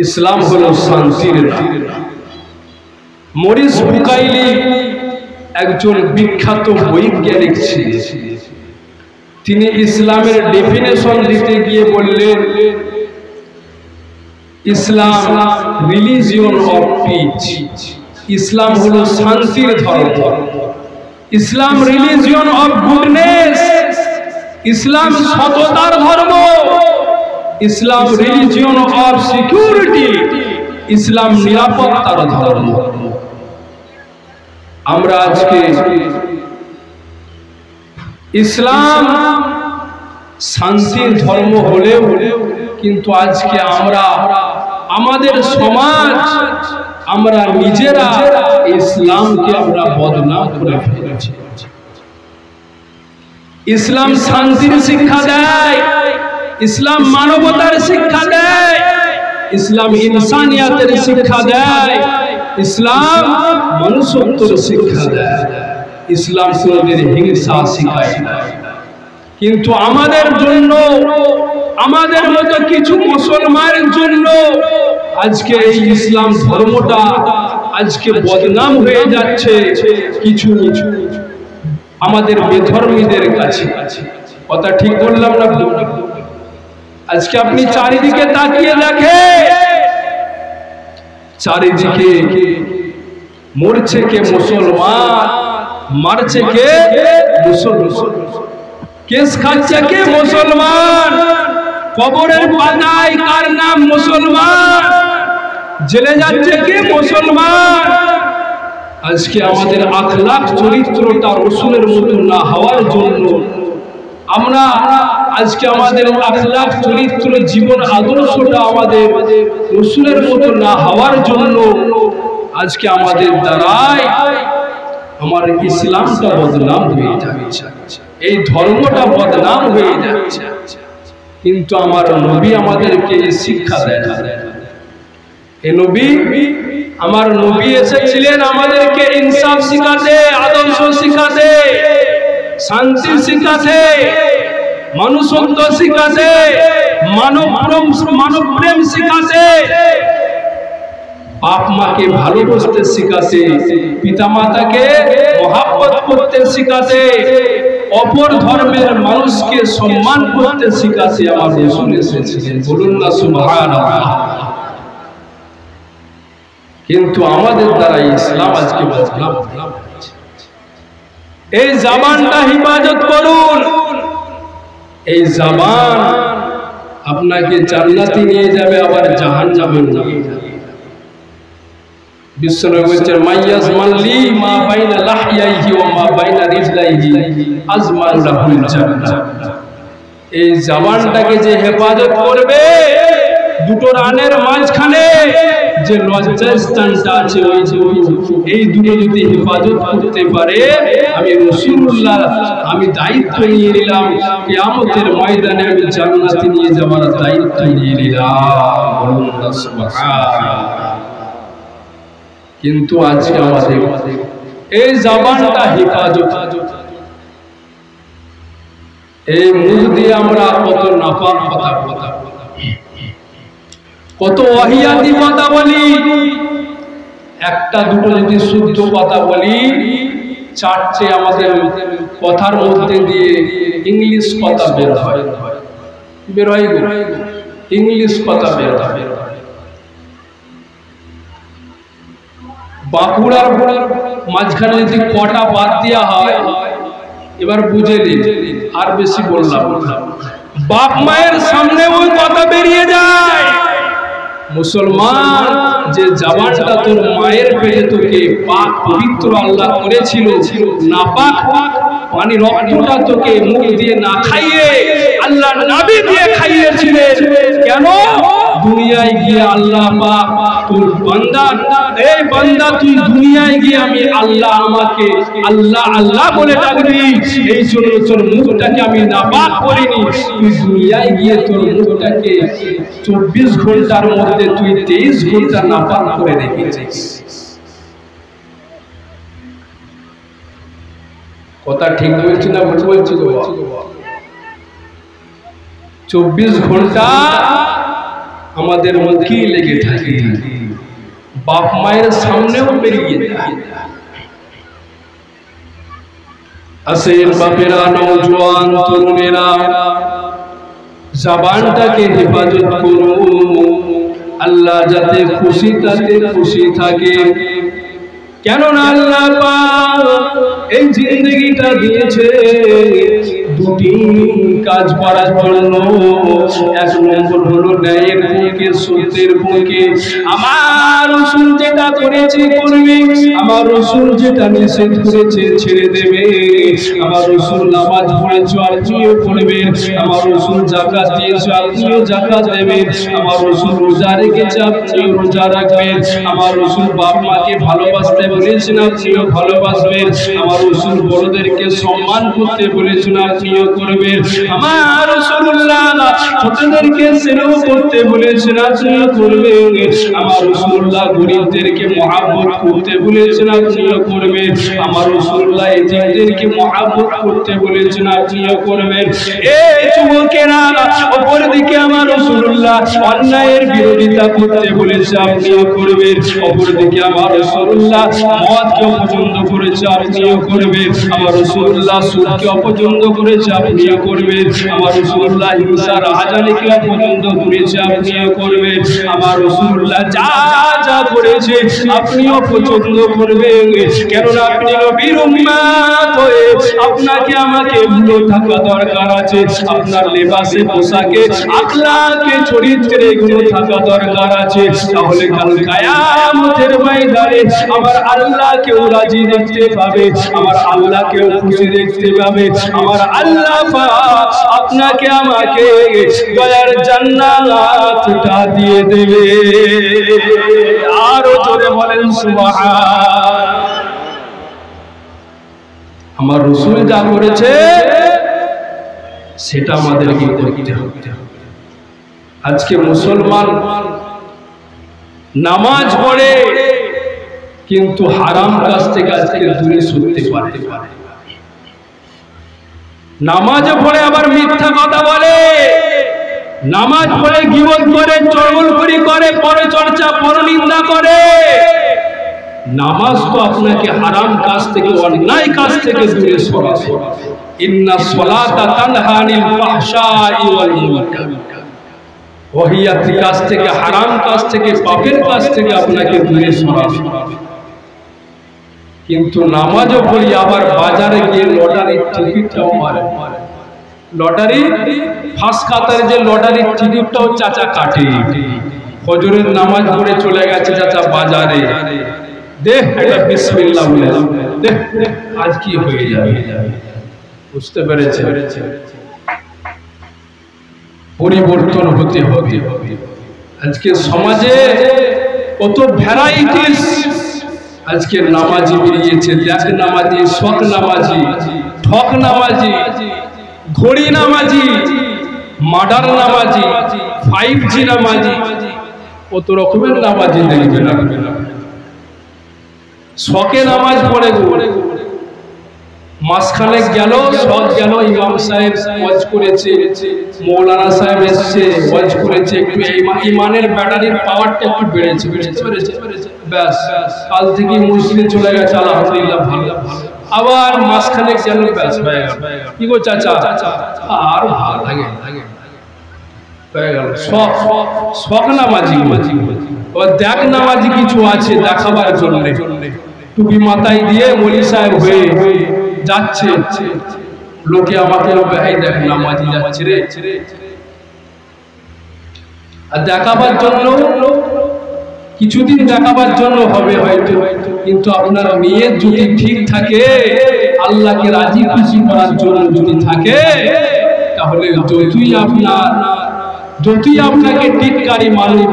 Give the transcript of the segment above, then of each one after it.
ইসলাম হলো শান্তির নাম। মরিস বুকাইলি একজন বিখ্যাত বৈজ্ঞানিক ছিলেন। তিনি ইসলামের ডেফিনেশন দিতে গিয়ে বললেন, ইসলাম রিলিজিয়ন অফ পিস। ইসলাম হলো শান্তির ধর্ম। ইসলাম রিলিজিয়ন অফ গুডনেস। ইসলাম সততার ধর্ম। ইসলাম রিলিজিয়ন অফ সিকিউরিটি। ইসলাম নিরাপত্তার ধর্ম। আমরা আজকে ইসলাম শান্তির ধর্ম হলেও কিন্তু আজকে আমরা আমাদের সমাজ, আমরা নিজেরা ইসলামকে আমরা বদনাম করে ফেলেছি। ইসলাম শান্তির শিক্ষা দেয়, ইসলাম মানবতার শিক্ষা দেয়, ইসলাম ইনসানিয়াতের শিক্ষা দেয়, ইসলাম মনুষ্যত্বের শিক্ষা দেয়। ইসলাম কোনদিন হিংসা শিখায় না। কিন্তু আমাদের জন্য, আমাদের মতো কিছু মুসলমানের জন্য আজকে এই ইসলাম ধর্মটা আজকে বদনাম হয়ে যাচ্ছে কিছু আমাদের বেধর্মীদের কাছে। কথা ঠিক বললাম না? আজকে আপনি চারিদিকে তাকিয়ে দেখেন, চারিদিকে মরছে কে মুসলমান, মারছে কে মুসলমান, কেস খাচ্ছে কে মুসলমান, কবরের পাতায় কার নাম মুসলমান, জেলে যাচ্ছে কে মুসলমান। আজকে আমাদের আখলাক চরিত্রটা রসুলের মতো না হওয়ার জন্য, আমরা আজকে আমাদের আখলাক চরিত্র জীবন আদর্শটা আমাদের রসুলের মতো না হওয়ার জন্য আজকে আমাদের দ্বারাই আমার ইসলামটা বদনাম হয়ে যাচ্ছে, এই ধর্মটা বদনাম হয়ে যাচ্ছে। কিন্তু আমার নবী আমাদেরকে শিক্ষা দেয় না। এই নবী, আমার নবী এসেছিলেন আমাদেরকে ইনসাফ শিখাতে, আদর্শ শিখাতে, শান্তি শিখাতে, মনুষ্যত্ব শিখাতে, মানব প্রেম শিখাতে, বাপ মাকে ভালোবাসতে শিখাতে, পিতা মাতাকে মহাব্বত করতে শিখাতে, অপর ধর্মের মানুষকে সম্মান করতে শিখাতে আমার রাসূল এসেছিলেন। বলুন না সুবহানাল্লাহ। কিন্তু আমাদের দ্বারা ইসলাম আজকে বদনাম হচ্ছে। এই জবানটা হিফাজত করুন। এই জবান আপনাকে জান্নাতে নিয়ে যাবে, আবার জাহান্নামে নিয়ে যাবে। বিশ্বনবী বলেছেন, মাইয়াজ মাল্লি মা বাইনা লাহইয়াইহি ওয়া মা বাইনা রিজলাইহি আজমান লাহুল জান্নাহ। এই জবানটাকে যে হেফাজত করবে, দুটো রানের মাঝখানে যে লজ্জার স্থানটা আছে, এই দুটো যদি হেফাজত করতে পারে, আমি রাসূলুল্লাহ আমি দায়িত্ব নিয়ে নিলাম, কিয়ামতের ময়দানে আমি জান্নাতে নিয়ে যাওয়ার দায়িত্ব নিয়ে নিলাম। বলুন না সুবহানাল্লাহ। কিন্তু আজকে আমাদের এই জবানটা হেফাজত, এই মুখ দিয়ে আমরা কত নাপাক কথা বলি, কত ওয়াহিয়াতি কথা বলি। একটা দুটো যদি শুদ্ধ কথা বলি, চারটে আমাদের কথার মধ্যে দিয়ে ইংলিশ কথা বের হয়, ইংলিশ কথা বের হয়। বাঁকুড়ার মাঝখানে যদি কটা বাদ দেওয়া হয়, এবার বুঝে নিন, আর বেশি বললাম। বাপ মায়ের সামনে ওই কথা বেরিয়ে যায়। মুসলমান, যে জবানটা তোর মায়ের পেটে তোকে পাক পবিত্র আল্লাহ করেছিল, নাপাক পানি রক্তটা তোকে মুখ দিয়ে না খাইয়ে আল্লাহ নবী দিয়ে খাইয়েছিলেন। কেন? দুনিয়ায় গিয়ে আল্লাহ পাক তোর বান্দা, এই বান্দা তুই দুনিয়ায় গিয়ে আমি আল্লাহ, আমাকে আল্লাহ আল্লাহ বলে ডাকবি, এই জন্য তোর মুখটাকে আমি নাপাক করিনি। তুই দুনিয়ায় গিয়ে তোর মুখটাকে 24 ঘন্টার মধ্যে তুই 23 ঘন্টা নাপাক করে রেখেছিস। কথা ঠিক বলছি না ভুল বলছি? 24 ঘন্টা আমাদের মুখেই লেগে থাকে, বাপ মায়ের সামনেও বেরিয়ে যায়। আসেন বাপেরা, নওজোয়ান তরুণেরা, জবানটাকে হেফাজত করুন, আল্লাহ যাতে খুশি তাতে খুশি থাকে। কেননা আল্লাহ পাক এই জিন্দেগিটা দিয়েছে দুটি কাজ করার জন্য। এক নম্বর হলো ন্যায়ের পক্ষে, সত্যের পক্ষে। আমার রাসূল যেটা করেছে করবে, আমার রাসূল যেটা নিষেধ করেছে ছেড়ে দেবে। আমার রাসূল নামাজ পড়েছে আপনিও পড়বেন, আমার রাসূল যাকাত দিয়েছে আপনিও যাকাত দেবেন, আমার রাসূল রোজা রেখেছে আপনিও রোজা রাখবেন, আমার রাসূল বাপ মাকে ভালোবাসতে বলেছেন আপনিও ভালোবাসবেন, আমার রাসূল বড়দেরকে সম্মান করতে বলেছেন আপনিও করবেন, আমার রাসূলুল্লাহ ছোটদেরকে স্নেহ করতে বলেছেন আপনিও করবেন, আমার রাসূলুল্লাহ গরীবদেরকে মহব্বত করতে বলেছেন আপনিও করবেন, আমার রাসূলুল্লাহ এতিমদেরকে মহব্বত করতে বলেছেন আপনিও করবেন। এই যুবকেরা, অপর দিকে আমার রাসূলুল্লাহ অন্যায়ের বিরোধিতা করতে বলেছে আপনিও করবেন, অপর দিকে আমার রাসূলুল্লাহ মদকে অপছন্দ করেছে আপনিও করবেন, আমার রাসূলুল্লাহ সুদকে অপছন্দ করেছে আপনিও করবেন, আমার রাসূলুল্লাহ হিংসা রাহাজানিকে অপছন্দ করেছে আপনিও করবেন, আমার রাসূলুল্লাহ যা যা করেছে আপনিও পছন্দ করবেন। কেননা আপনি নবীর উম্মত হয়ে আপনাকে আমাকে ভালো থাকা দরকার আছে, আপনার লেবাসে পোশাকে আখলাকে চরিত্রে এগুলো থাকা দরকার আছে। তাহলে কাল কিয়ামতের ময়দানে আমার আল্লাহকেও রাজি দেখতে পাবে, আমার আল্লাহকেও খুশি দেখতে পাবে, আমার আল্লাহ পাক আপনাকে আমাকে দয়ার জান্নাতটা দিয়ে দেবে। আরো জোরে বলেন সুবহান। আমার রাসূল যা করেছে সেটা আমাদেরকে করতে হবে। আজকে মুসলমান নামাজ পড়ে কিন্তু হারাম কাজ থেকে আজকে দূরে সরতে পারে। নামাজ পড়ে আবার মিথ্যা কথা বলে, নামাজ পড়ে গীবত করে, চগলখড়ি করে, পরচর্চা পরনিন্দা করে। নামাজ তো আপনাকে হারাম কাজ থেকে, অন্যায় কাজ থেকে দূরে সরাবে। ইন্নাস সালাতা তানহা আনিল ফাহশাই ওয়াল মুনকার। ওহিয়াত কাজ থেকে, হারাম কাজ থেকে, পাপের কাজ থেকে আপনাকে দূরে সরাবে। কিন্তু নামাজও পড়ি আবার বাজারে গিয়ে লটারির টিকিটটাও মারে। লটারি ফার্স্ট কাতারে যে লটারির টিকিটটাও চাচা কাটে। ফজরের নামাজ পড়ে চলে গেছে চাচা বাজারে, দেখ একটা বিসমিল্লাহ বলে দেখ আজ কি হয়ে যাবে। বুঝতে পেরেছে? পরিবর্তন হতে হবে। আজকে সমাজে কত ভ্যারাইটিস আজকে নামাজি বেরিয়েছে। দেখ নামাজি, শখ নামাজি, ঠক নামাজি, ঘড়ি নামাজি, মার্ডার নামাজি, 5G নামাজি, কত রকমের নামাজি দেখবেন। শখে নামাজ পড়ে মাসখানে গেল, শখ গেল, ইমাম সাহেব ওয়াজ করেছে, মৌলানা সাহেব এসছে ওয়াজ করেছে, একটু ইমানের ব্যাটারির পাওয়ারটা একটু বেড়েছে, ব্যাস কাল থেকে মসজিদে চলে গেছে, আলহামদুলিল্লাহ ভালো। আবার মাসখানে গেল, ব্যাস হয়ে গেল। কি গো চাচা, আর ভালো লাগে হয়ে গেল। শখ নামাজি, দেখ নামাজি কিছু আছে দেখাবার জন্য, টুপি মাথায় দিয়ে মলি সাহেব হয়ে যাচ্ছে, লোকে আমাকে এই দেখ নামাজি যাচ্ছে রে, আর দেখাবার জন্য কিছুদিন দেখাবার জন্য হবে হয়তো, কিন্তু আপনার নিয়ত যদি ঠিক থাকে, আল্লাহকে রাজি খুশি করার জন্য যদি থাকে, তাহলে যতই আপনাকে টিটকারি মানুষ,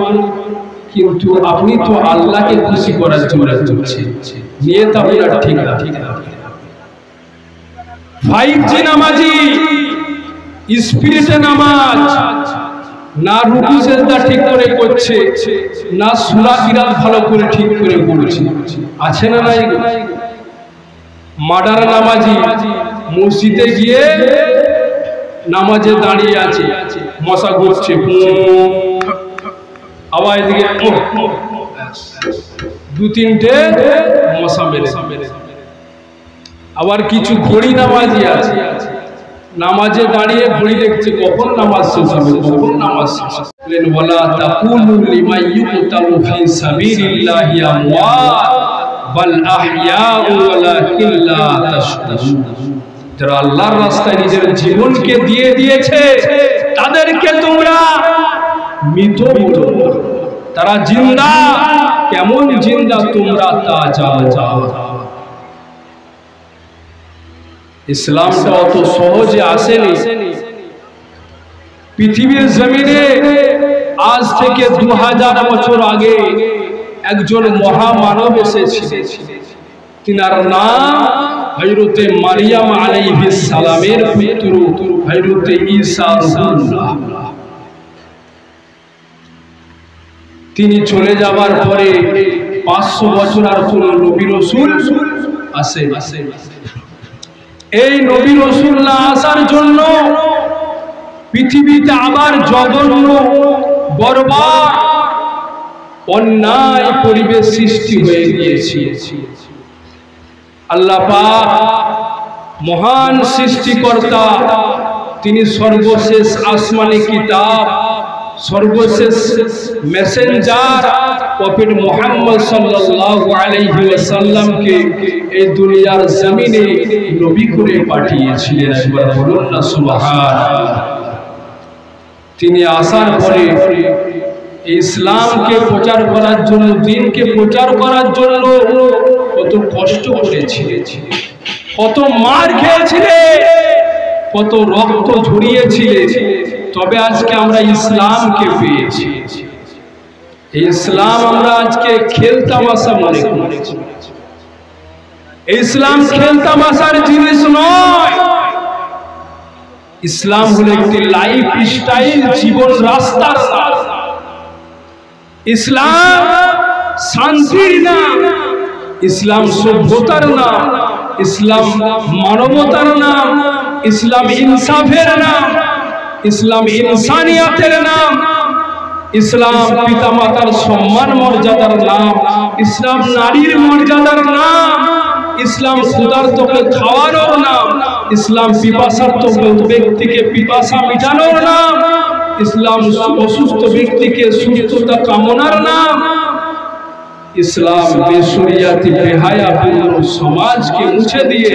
কিন্তু আপনি তো আল্লাহকে খুশি করার জন্য করছেন, নিয়ত আপনার ঠিক আছে। 5G নামাজি, স্পিরিটে নামাজ, না রুকু সেজদা ঠিক করে করছে, না সূরা কিরাত ভালো করে ঠিক করে পড়ছে, আছে না নাই? মার্ডার নামাজি মসজিদে গিয়ে নামাজে দাঁড়িয়ে আছে, মশা ঘুরছে, আবার এদিকে দু তিনটে মশা মেরে। আবার কিছু ঘড়ি নামাজি আছে, নামাজে দাঁড়িয়ে ঘড়ি দেখছে কখন নামাজ শেষ হবে, কখন নামাজ শেষ হবে। ওয়ালা তাকুলু লিমান ইউকতালু ফি সাবিলিল্লাহি আমওয়াত বাল আহইয়াউ ওয়ালাকিন লা তাশকুরুন। যারা আল্লাহর রাস্তায় নিজের জীবনকে দিয়ে দিয়েছে তাদেরকে তোমরা মৃত বলো, তারা জিন্দা। কেমন জিন্দা তোমরা তা জানো। ইসলামটা অত সহজে আসেনি। পৃথিবীর জমিনে আজ থেকে 2000 বছর আগে একজন মহামানব এসেছিলেন। তিনার নাম হযরতে মারিয়াম আলাইহিস সালামের পুত্র হযরতে ঈসা রূহুল্লাহ। তিনি চলে যাবার পরে 500 বছর আর কোন নবী রাসূল আসে। এই নবী রাসূল না আসার জন্য পৃথিবীতে আবার জঘন্য বর্বর অন্যায় পরিবেশ সৃষ্টি হয়ে গিয়েছে। আল্লাহ পাক মহান সৃষ্টিকর্তা, তিনি সর্বশেষ আসমানি কিতাব, সর্বশেষ মেসেঞ্জার প্রফেট মুহাম্মদ সাল্লাল্লাহু আলাইহি ওয়াসাল্লামকে এই দুনিয়ার জমিনে নবী করে পাঠিয়েছিলেন। একবার বলুন না সুবহানাল্লাহ। তিনি আসার পরে ইসলামকে প্রচার করার জন্য, দ্বীনকে প্রচার করার জন্য কত কষ্ট করেছিলেন, কত মার খেয়েছিলেন, কত রক্ত ঝরিয়েছিলেন। তবে আজকে আমরা ইসলামকে পেয়েছি। এই ইসলাম আমরা আজকে খেলতামাশা মনে করি। ইসলাম খেলতামাশার জিনিস নয়। ইসলাম হলো একটি লাইফ স্টাইল, জীবন রাস্তার নাম। ইসলাম শান্তির নাম, ইসলাম সভ্যতার নাম, ইসলাম মানবতার নাম, ইসলাম ইনসাফের নাম, ইসলাম ইনসানিয়াতের নাম, ইসলাম পিতামাতার সম্মান মর্যাদার নাম, ইসলাম নারীর মর্যাদার নাম, ইসলাম ক্ষুধার্তকে খাওয়ানোর নাম, ইসলাম পিপাসার্ত ব্যক্তিকে পিপাসা মিটানোর নাম, ইসলাম অসুস্থ ব্যক্তিকে সুস্থতা কামনার নাম, ইসলাম বেশরিয়াতি বেহায়াপূর্ণ সমাজকে মুছে দিয়ে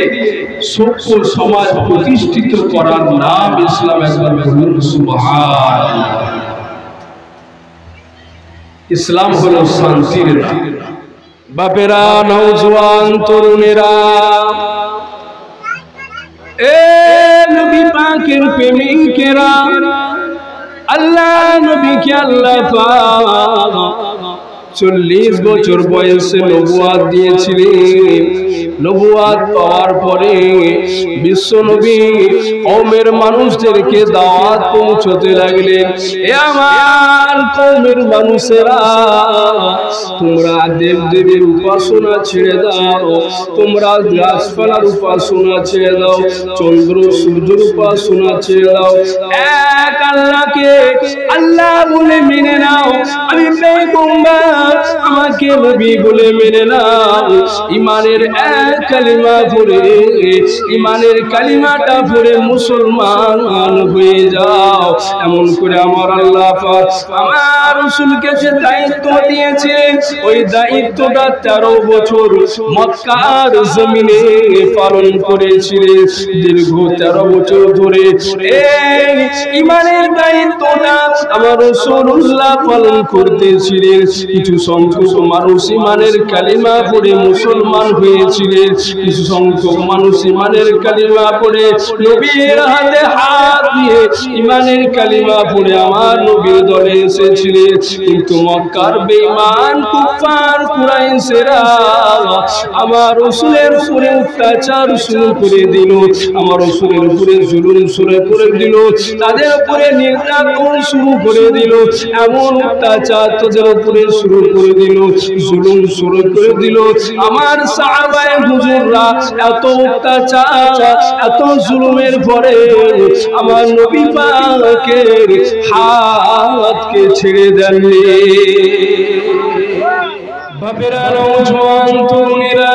সভ্য সমাজ প্রতিষ্ঠিত করার নাম ইসলাম। একবার বলুন সুবহানাল্লাহ। ইসলাম হলো শান্তির নাম। বাপেরা, নওজোয়ান তরুণেরা, এ নবী পাকের প্রেমিকেরা, আল্লাহ নবীকে আল্লাহ পাক 40 বছর বয়সে নবুয়াত দিয়েছিলেন। নবুয়াত পাওয়ার পরে বিশ্ব নবী কওমের মানুষদেরকে দাওয়াত পৌঁছতে লাগলেন। এ আমার কওমের মানুষেরা, তোমরা দেবদেবীর উপাসনা ছেড়ে দাও, তোমরা গাছপালার উপাসনা ছেড়ে দাও, চন্দ্র সূর্যের উপাসনা ছেড়ে দাও, এক আল্লাহকে আল্লাহ বলে মেনে নাও। আমি পয়গম্বর, আমাকে নবী বলে মেনে নাও। ইমানের এক কালিমা পড়ে, ইমানের কালিমাটা পড়ে মুসলমান হয়ে যাও। এমন করে আমার আল্লাহ পাক আমার রাসূলকে যে দায়িত্ব দিয়েছে, ওই দায়িত্বটা 13 বছর মক্কার জমিনে পালন করেছিলেন। দীর্ঘ 13 বছর ধরে এই ইমানের দায়িত্বটা আমার রাসূলুল্লাহ পালন করতেছিলেন। কিছু সংখ্যক মানুষ ইমানের কালিমা পড়ে মুসলমান হয়েছিলেন, কিছু সংখ্যক মানুষ ইমানের কালিমা পড়ে নবীর হাতে হাত দিয়ে ইমানের কালিমা পড়ে আমার নবীর দলে এসেছিলেন। কিন্তু মক্কার বেঈমান কুফার কুরাইশেরা আমার রাসূলের উপরে অত্যাচার শুরু করে দিল, আমার রাসূলের উপরে জুলুম শুরু করে দিল, তাদের উপরে নির্যাতন শুরু করে দিল, এমন অত্যাচার তাদের উপরে শুরু করে দিল। দিল, জুলুম শুরু করে দিল। আমার সাহাবায়ে হুজুররা এত অত্যাচার, এত জুলুমের পরে আমার নবী পাকের হাতকে ছেড়ে দেননি। বাপেরা, নওজোয়ান তরুণীরা,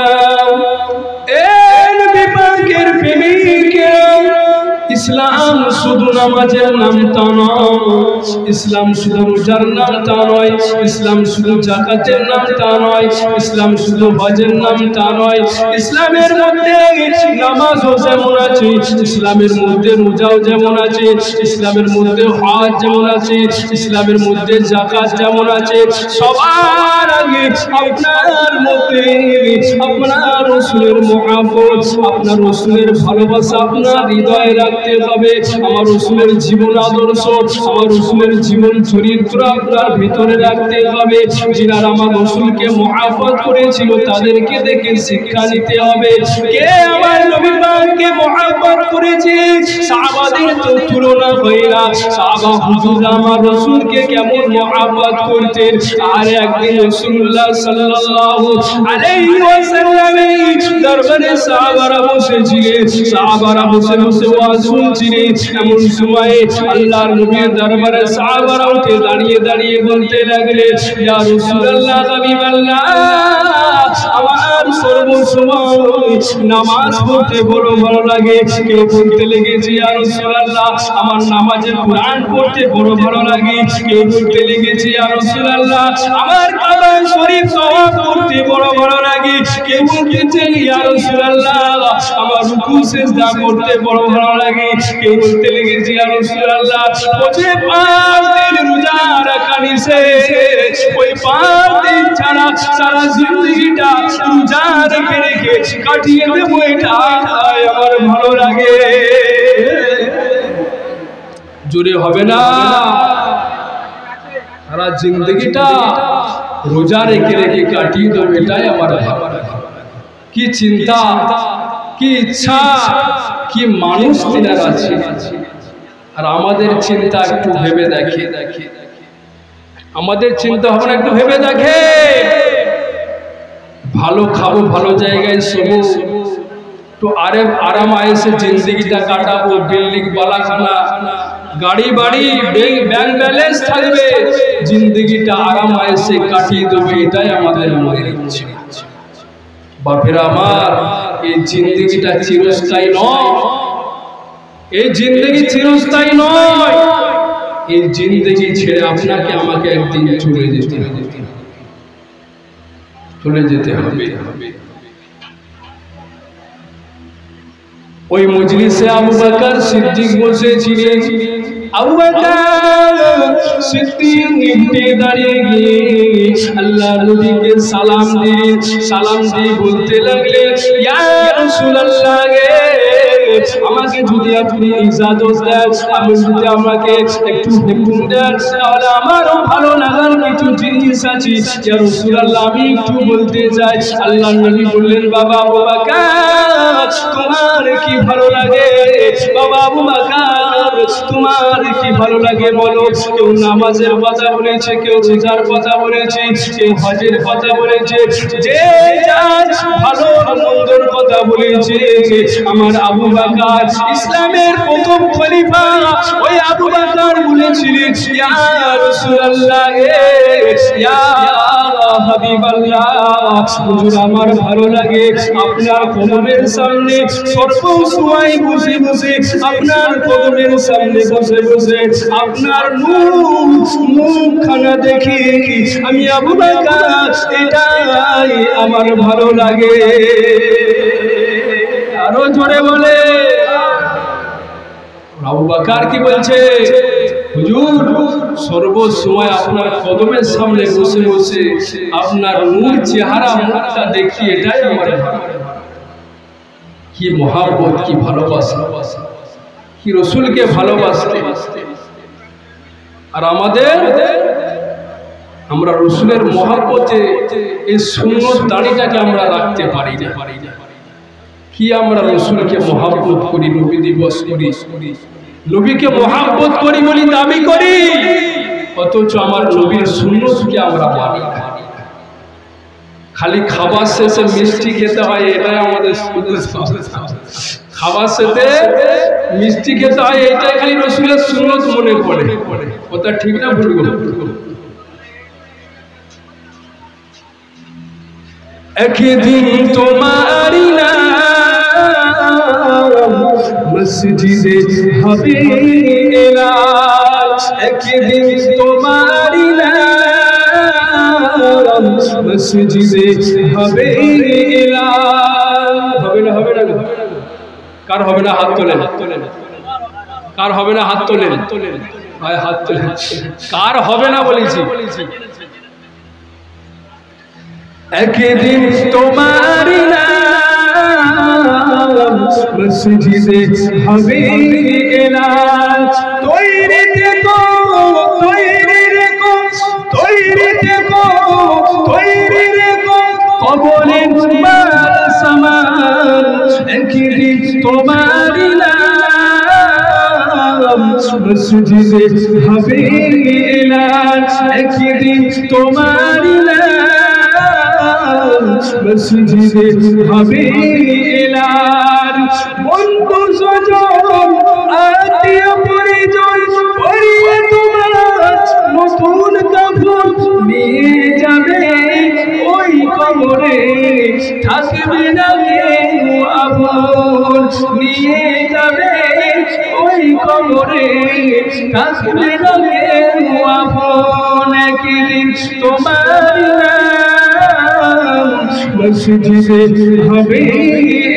নবী পাকের প্রেমিকেরা, ইসলাম শুধু নামাজের নামটা নয়, ইসলাম শুধু রোজার নামটা নয়, ইসলাম শুধু যাকাতের নামটা নয়, ইসলাম শুধু হজের নামটা নয়। ইসলামের মধ্যে নামাজও যেমন আছে, ইসলামের মধ্যে রোজাও যেমন আছে, ইসলামের মধ্যে হজ যেমন আছে, ইসলামের মধ্যে যাকাত যেমন আছে, সবার আগে আপনার মধ্যে আপনার রাসূলের মুহাব্বত, আপনার রাসূলের ভালোবাসা আপনার হৃদয়ে রাখতে হবে। আমার রাসূলের জীবন আদর্শ, আমার রাসূলের জীবন চরিত্র আপনার ভিতরে রাখতে হবে। যারা আমার রাসূলকে মুহাব্বত করেছিল তাদেরকে দেখে শিক্ষা নিতে হবে। কে আমার নবী পাককে মুহাব্বত করেছে, সাহাবাদের তো তুলনা হয় না। সাহাবা হুজুর আমার রাসূলকে কেমন মুহাব্বত করতেন। আর একদিন রাসূলুল্লাহ সাল্লাল্লাহু আলাইহি ওয়াসাল্লামের দরবারে সাহাবারা বসেছিলেন, সাহাবারা বসে বসে ওয়াজ শুনছিলেন। এমন সময়ে আল্লাহর নবীর দরবারে সাহাবারা উঠে দাঁড়িয়ে দাঁড়িয়ে বলতে লাগলেন, ইয়া রাসূলুল্লাহ, হাবিবাল্লাহ, আমার সর্বসময় নামাজ পড়তে বড় ভালো লাগে। কেউ বলতে লেগেছে, ইয়া রাসূলুল্লাহ, আমার নামাজে কোরআন পড়তে বড় ভালো লাগে। কেউ বলতে লেগেছে, ইয়া রাসূলুল্লাহ, আমার কাবা শরীফ তওয়াফ করতে বড় ভালো লাগে। কেউ বলতে, ইয়া রাসূলুল্লাহ, আমার রুকু সিজদা করতে বড় ভালো লাগে। কেউ বলতে লেগেছে, ইয়া রাসূলুল্লাহ, মুঝে 5 দিন রোজা রাখা নিষেধ, ওই 5 দিন ছাড়া সারা জিন্দগিটা রোজা রেখে রেখে কাটিয়ে দেব, এটা আমার ভালো লাগে। জোরে হবে না? সারা জিন্দগিটা রোজা রেখে রেখে কাটিয়ে দেব, এটাই আমার ভালো লাগে। কি চিন্তা, কি ইচ্ছা, কি মানুষ তিনারা আছে। আর আমাদের চিন্তা একটু ভেবে দেখে, আমাদের চিন্তা ভাবনা একটু ভেবে দেখে। ভালো খাবো, ভালো জায়গায় শোবো, তো আরাম আয়েসে জিন্দগিটা কাটাবো, বিল্ডিং বালাখানা, গাড়ি বাড়ি, ব্যাংক ব্যালেন্স থাকবে, জিন্দগিটা আরাম আয়েসে কাটিয়ে দেবে, এটাই আমাদের মনের ইচ্ছে। বাপেরা আমার, এই জিন্দগিটা চিরস্থায়ী নয়, এই জিন্দগি চিরস্থায়ী নয়। এই জিন্দগি ছেড়ে আপনাকে আমাকে একদিন চলে যেতে হবে, চলে যেতে হবে। ওই মজলিসে আবু বকর সিদ্দিক বসেছিলেন। আবু বকর সিদ্দিক উঠে দাঁড়িয়ে গিয়ে আল্লাহর নবীকে সালাম দিয়ে বলতে লাগলেন, ইয়া রাসূলুল্লাহ, আমাকে যদি আপনি ইজাজত দেন, আপনি যদি আমাকে একটু হুকুম দেন, তাহলে আমারও ভালো লাগার কিছু জিনিস আছে। ইয়া রাসূলুল্লাহ, আমি একটু বলতে চাই। আল্লাহর নবী বললেন, বাবা আবু বকর, তোমার কি ভালো লাগে? বাবা আবু বকর, তোমার কি ভালো লাগে বলো? কেউ নামাজের কথা বলেছে, কেউ রোজার কথা বলেছে, কেউ হজের কথা বলেছে, যে যার ভালো মন্দর কথা বলেছে। আমার আবু বকর ইসলামের প্রথম খলিফা, ওই আবু বকর বলেছিলেন, ইয়া রাসূলুল্লাহ, ইয়া হাবিবাল্লাহ, হুজুর আমার ভালো লাগে আপনার কদমের সামনে সর্বসময় বসে বসে, আপনার কদমের সামনে বসে বসে আপনার মুখখানা দেখি আমি আবু বকর, এটাই আমার ভালো লাগে। আরো জোরে বলে। আবু বকর কি বলছে? হুজুর, সর্বসময় আপনার কদমের সামনে বসে বসে আপনার নূর চেহারা, মুখটা দেখি, এটাই আমার ভালো লাগে। কি মহব্বত, কি ভালোবাসা, কি রাসূলকে ভালোবাসতে। আর আমরা রাসূলের মহব্বতে এই সুন্নত দাড়িটাকে আমরা রাখতে পারি না। কি আমরা রাসূলকে মহব্বত করি, নবী দিবস করি, নবীকে মহব্বত করি বলি দাবি করি, অথচ আমার নবীর সুন্নতকে আমরা মানি না। খালি খাবার শেষে মিষ্টি খেতে হয়, এটাই আমাদের খাবার শেষে মিষ্টি খেতে হয়, এটাই খালি রসুলের সুন্নত মনে পড়ে। কথা ঠিক না ভুল? একদিন তোমারি নাম মসজিদে হবে এলান, একদিন তোমারি নাম মসজিদে হবে এলান। হবে না? হবে না? কার হবে না হাত তোলেন, কার হবে না হাত তোলেন, ভাই হাত তোলেন, কার হবে না বলেছি। একদিন তোমারি নাম মসজিদে হবে এলান, তৈরি থেকো, তৈরি রেখো, তৈরি থেকো, তৈরি রেখো কবরের মাল সামান। একদিন তোমারি নাম মসজিদে হবে এলান, একদিন তোমারি নাম মসজিদে হবে এলান। বন্ধু স্বজন আত্মীয় পরিজন পরিয়ে তোমার নতুন কাপড় নিয়ে যাবে ওই কবরে, থাকবে না কেউ আপন, নিয়ে যাবে ওই কবরে, থাকবে না কেউ আপন। একদিন তোমার নাম মসজিদে হবে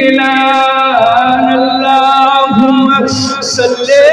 এলান। আল্লাহুম্মা সাল্লি